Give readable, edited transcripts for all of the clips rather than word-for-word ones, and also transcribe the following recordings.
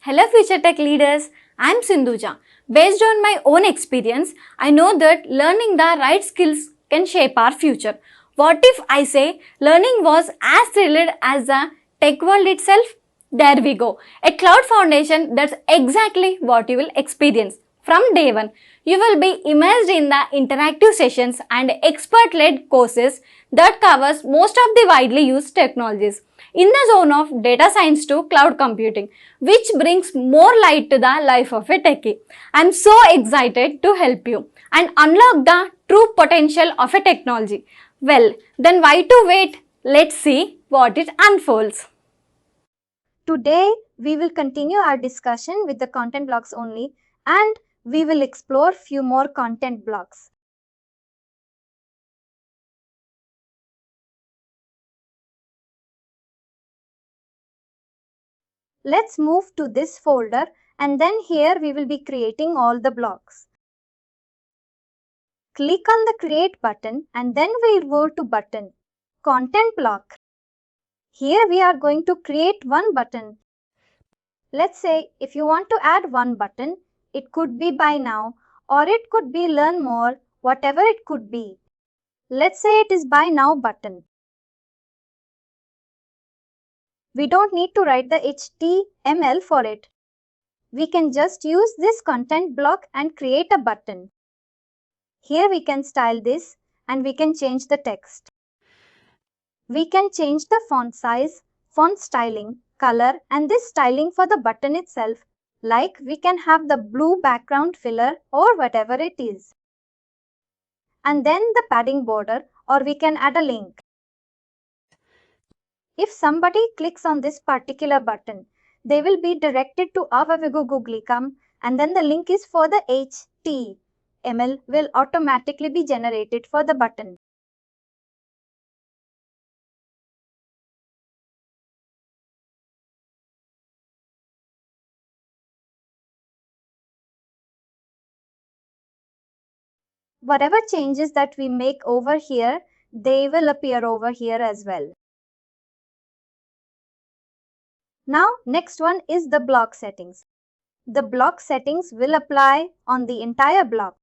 Hello future tech leaders, I am Sindhuja. Based on my own experience, I know that learning the right skills can shape our future. What if I say learning was as thrilled as the tech world itself? There we go. A cloud foundation, that's exactly what you will experience. From day one, you will be immersed in the interactive sessions and expert-led courses that covers most of the widely used technologies in the zone of data science to cloud computing, which brings more light to the life of a techie. I'm so excited to help you and unlock the true potential of a technology. Well, then why to wait? Let's see what it unfolds. Today, we will continue our discussion with the content blocks only, and we will explore few more content blocks. Let's move to this folder, and then here we will be creating all the blocks. Click on the Create button, and then we'll go to button, Content block. Here we are going to create one button. Let's say if you want to add one button, it could be Buy Now, or it could be Learn More, whatever it could be. Let's say it is Buy Now button. We don't need to write the HTML for it. We can just use this content block and create a button. Here we can style this and we can change the text. We can change the font size, font styling, color, and this styling for the button itself. Like we can have the blue background filler or whatever it is. And then the padding border, or we can add a link. If somebody clicks on this particular button, they will be directed to our Googlecom, and then the link is for the HTML will automatically be generated for the button. Whatever changes that we make over here, they will appear over here as well. Now, next one is the block settings. The block settings will apply on the entire block.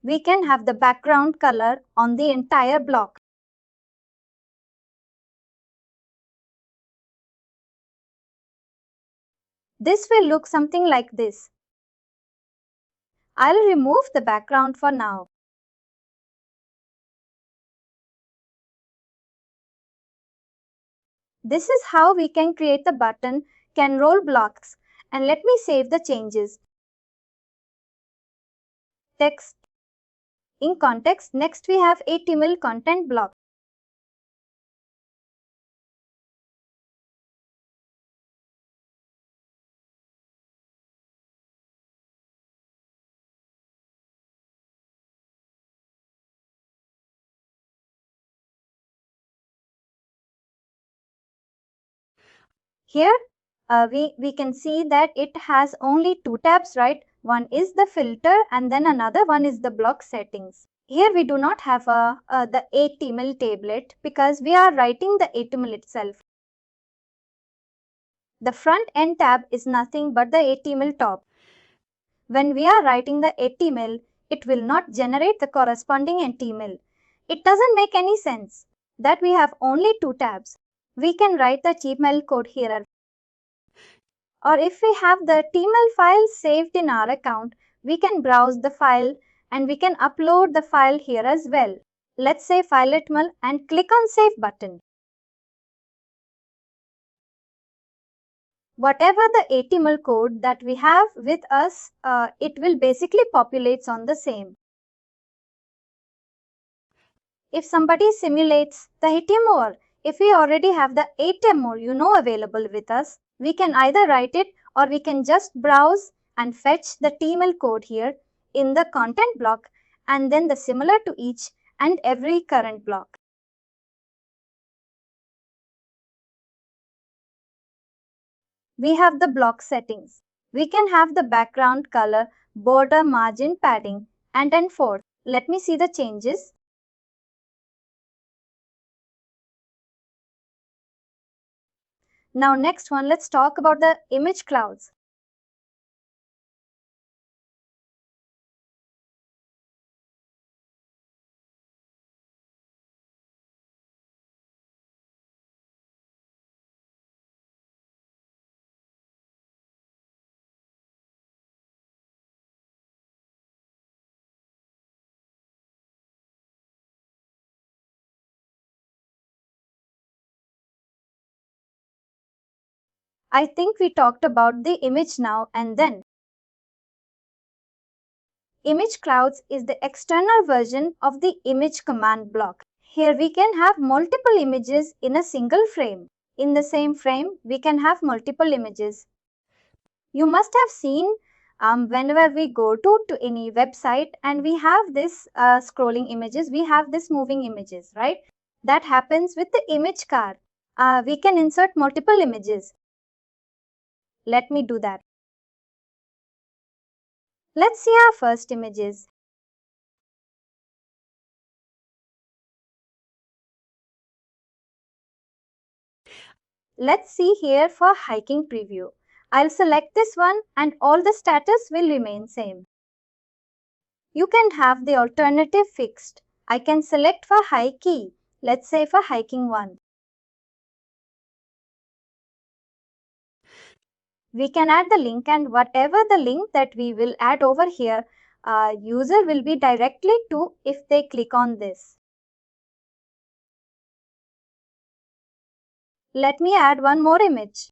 We can have the background color on the entire block. This will look something like this. I'll remove the background for now. This is how we can create the button can roll blocks, and let me save the changes. Text. In context, next we have HTML content block. Here we can see that it has only two tabs, right? One is the filter and then another one is the block settings. Here we do not have the HTML tablet because we are writing the HTML itself. The front end tab is nothing but the HTML top. When we are writing the HTML, it will not generate the corresponding HTML. It doesn't make any sense that we have only two tabs. We can write the HTML code here. Or if we have the HTML file saved in our account, we can browse the file and we can upload the file here as well. Let's say File HTML and click on Save button. Whatever the HTML code that we have with us, it will basically populates on the same. If somebody simulates the HTML, if we already have the HTML available with us, we can either write it or we can just browse and fetch the HTML code here in the content block and then the similar to each and every current block. We have the block settings. We can have the background color, border, margin, padding, and then forth. Let me see the changes. Now next one, let's talk about the image clouds. I think we talked about the image now and then. Image clouds is the external version of the image command block. Here we can have multiple images in a single frame. In the same frame, we can have multiple images. You must have seen whenever we go to any website and we have this scrolling images, we have this moving images, right? That happens with the image car. We can insert multiple images. Let me do that. Let's see our first images. Let's see here for hiking preview. I'll select this one and all the status will remain same. You can have the alternative fixed. I can select for high key. Let's say for hiking 1. We can add the link, and whatever the link that we will add over here, user will be directly to if they click on this. Let me add one more image.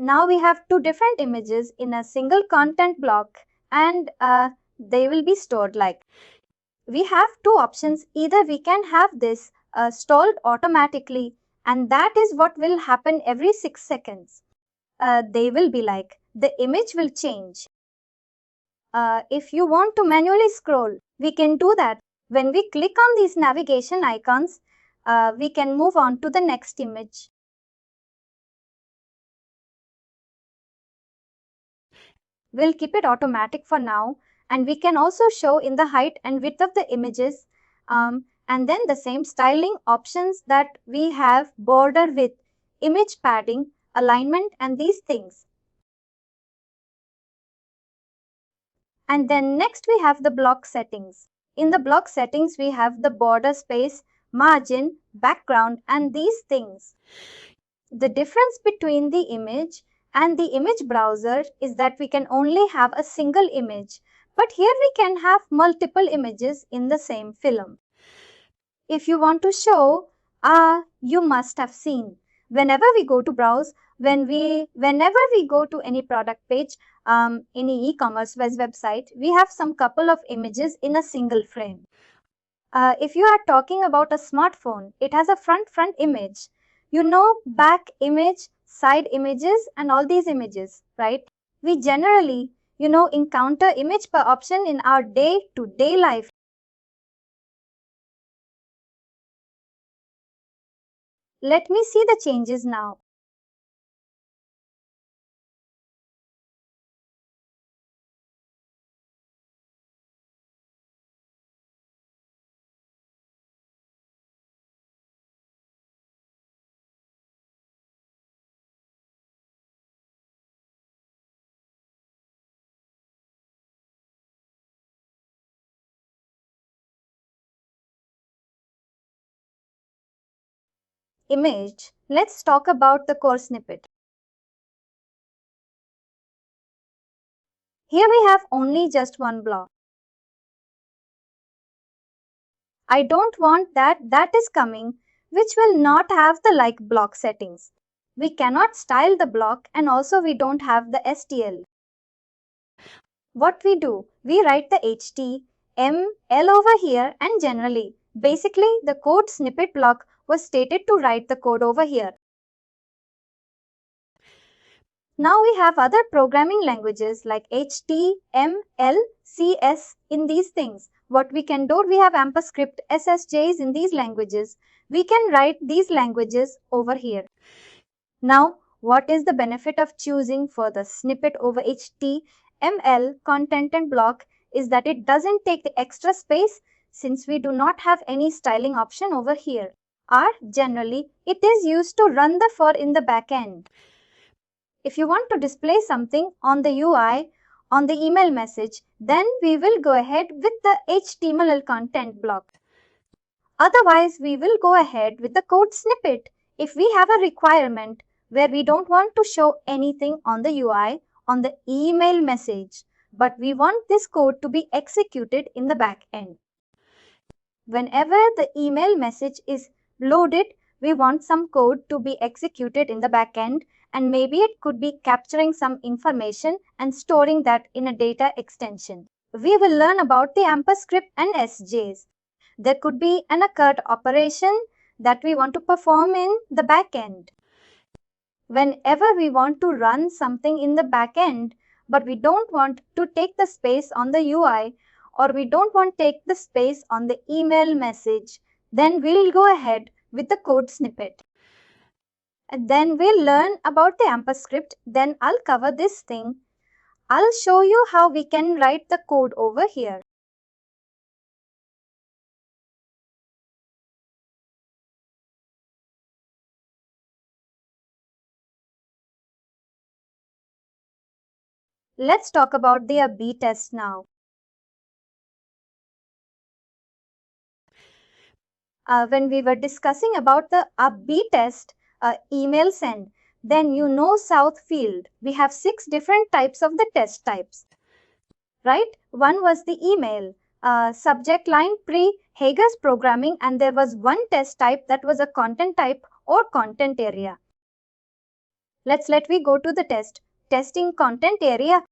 Now we have two different images in a single content block, and they will be stored like. We have two options. Either we can have this stalled automatically, and that is what will happen every 6 seconds. They will be like, the image will change. If you want to manually scroll, we can do that. When we click on these navigation icons, we can move on to the next image. We'll keep it automatic for now, and we can also show in the height and width of the images, and then the same styling options that we have: border width, image padding, alignment, and these things. And then next we have the block settings. In the block settings, we have the border space, margin, background, and these things. The difference between the image and the image browser is that we can only have a single image, but here we can have multiple images in the same film. If you want to show, you must have seen. Whenever we go to browse, whenever we go to any product page, any e-commerce website, we have some couple of images in a single frame. If you are talking about a smartphone, it has a front image. You know, back image, side images, and all these images, right? We generally, encounter image per option in our day-to-day life. Let me see the changes now. Image. Let's talk about the core snippet. Here we have only just one block. I don't want that is coming, which will not have the like block settings. We cannot style the block, and also we don't have the STL. What we do, we write the HTML over here, and generally, basically the code snippet block was stated to write the code over here. Now we have other programming languages like HTML, CS in these things. What we can do, we have AMPscript, SSJs in these languages. We can write these languages over here. Now, what is the benefit of choosing for the snippet over HTML content and block is that it doesn't take the extra space since we do not have any styling option over here. Or generally, it is used to run the for in the backend. If you want to display something on the UI, on the email message, then we will go ahead with the HTML content block. Otherwise, we will go ahead with the code snippet. If we have a requirement where we don't want to show anything on the UI on the email message, but we want this code to be executed in the back end. Whenever the email message is loaded, we want some code to be executed in the back end, and maybe it could be capturing some information and storing that in a data extension. We will learn about the AMPscript and SJs. There could be an occurred operation that we want to perform in the back end. Whenever we want to run something in the back end, but we don't want to take the space on the UI, or we don't want to take the space on the email message, then we'll go ahead with the code snippet. And then we'll learn about the AMPscript. Then I'll cover this thing. I'll show you how we can write the code over here. Let's talk about the A/B test now. When we were discussing about the A/B test email send, then you know South field. We have 6 different types of the test types, right? One was the email, subject line pre-Hager's programming, and there was one test type that was a content type or content area. Let we go to the testing content area.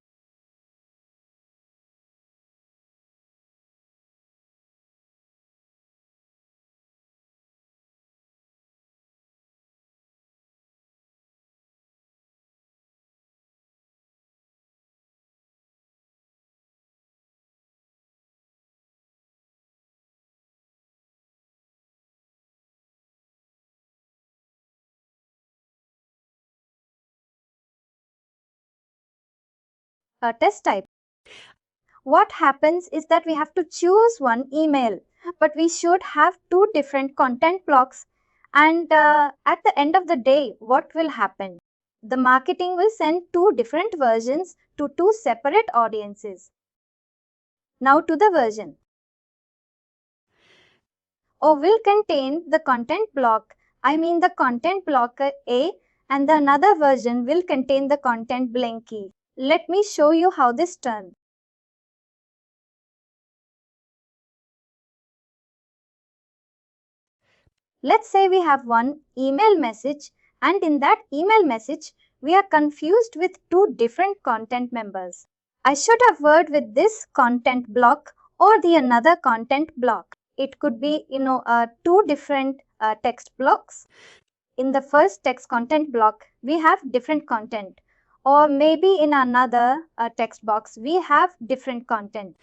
Test type. What happens is that we have to choose one email, but we should have 2 different content blocks. And at the end of the day, what will happen? The marketing will send 2 different versions to 2 separate audiences. Now to the version. Or will contain the content block, I mean the content blocker A, and the another version will contain the content blankie. Let me show you how this turns. Let's say we have one email message, and in that email message, we are confused with 2 different content members. I should have word with this content block or the another content block. It could be, 2 different text blocks. In the first text content block, we have different content. Or maybe in another text box, we have different content.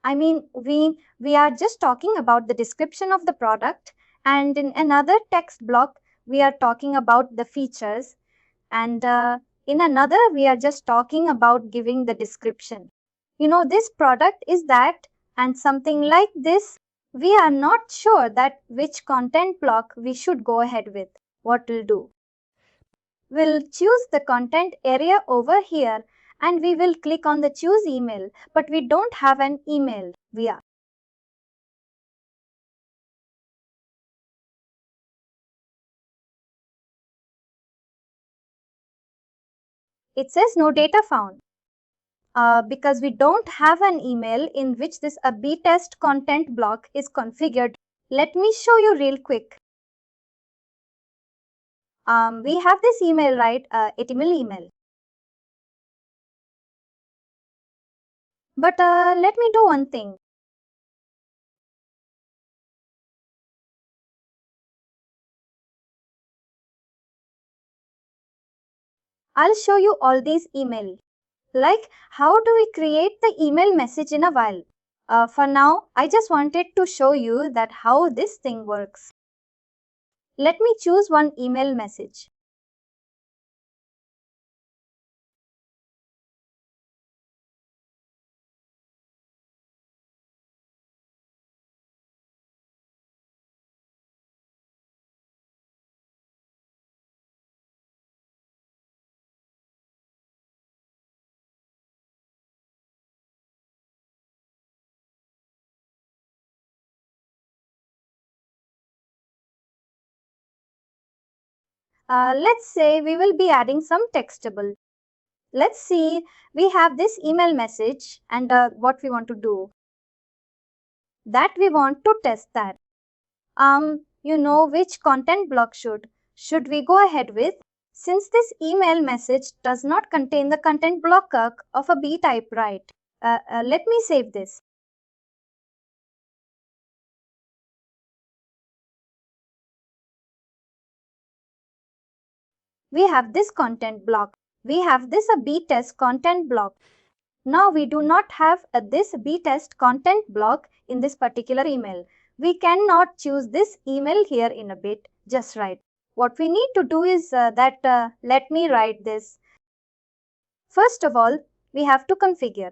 I mean, we are just talking about the description of the product, and in another text block, we are talking about the features, and in another, we are just talking about giving the description. This product is that, and something like this. We are not sure that which content block we should go ahead with. What we'll do? We'll choose the content area over here, and we will click on the choose email, but we don't have an email. It says no data found because we don't have an email in which this A/B test content block is configured. Let me show you real quick. We have this email, right? HTML email. But let me do one thing. I'll show you all these email. Like, how do we create the email message in a while? For now, I just wanted to show you that how this thing works. Let me choose one email message. Let's say we will be adding some textable. Let's see, we have this email message and what we want to do. That we want to test that. You know which content block should we go ahead with? Since this email message does not contain the content blocker of a B type, right? Let me save this. We have this content block. We have this a B test content block. Now we do not have this B test content block in this particular email. We cannot choose this email here in a bit, just right. What we need to do is let me write this. First of all, we have to configure.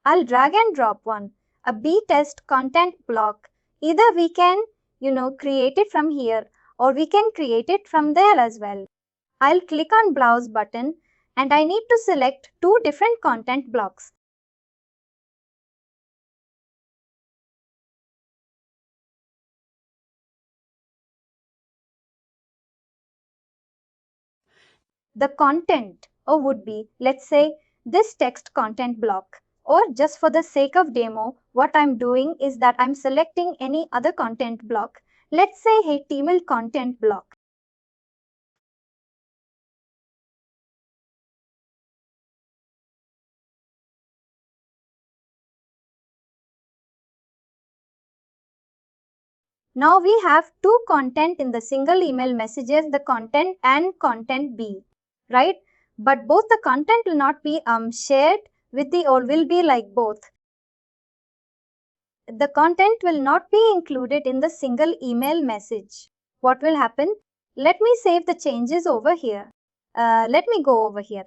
I'll drag and drop a B test content block. Either we can, create it from here or we can create it from there as well. I'll click on browse button and I need to select two different content blocks. The content would be, let's say, this text content block. Or just for the sake of demo, what I'm doing is that I'm selecting any other content block. Let's say HTML content block. Now we have two content in the single email messages, the content and content B, right? But both the content will not be shared with the or will be like both. The content will not be included in the single email message. What will happen? Let me save the changes over here. Let me go over here.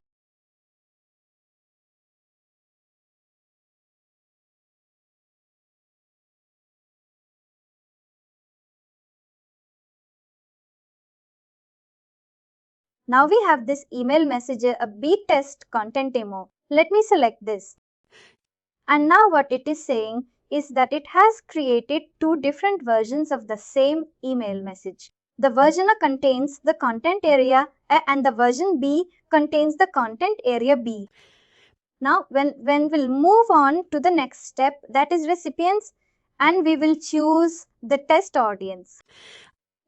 Now we have this email message, a B test content demo. Let me select this. And now what it is saying is that it has created two different versions of the same email message. The version A contains the content area A and the version B contains the content area B. Now when we'll move on to the next step, that is recipients, and we will choose the test audience.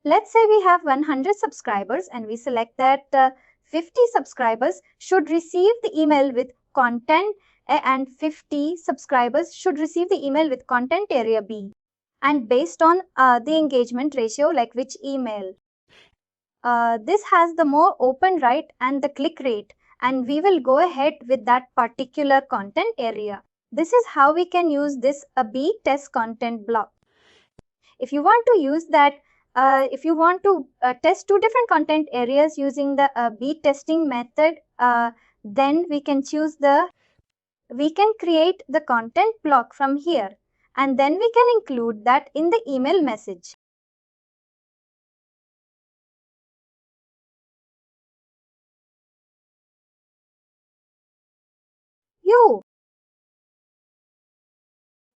Let's say we have 100 subscribers and we select that 50 subscribers should receive the email with content A and 50 subscribers should receive the email with content area B. And based on the engagement ratio, like which email, this has the more open right and the click rate, and we will go ahead with that particular content area. This is how we can use this a B test content block. If you want to use that, if you want to test two different content areas using the B testing method, then we can create the content block from here, and then we can include that in the email message.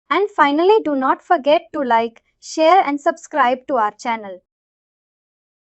And finally, do not forget to like, share and subscribe to our channel.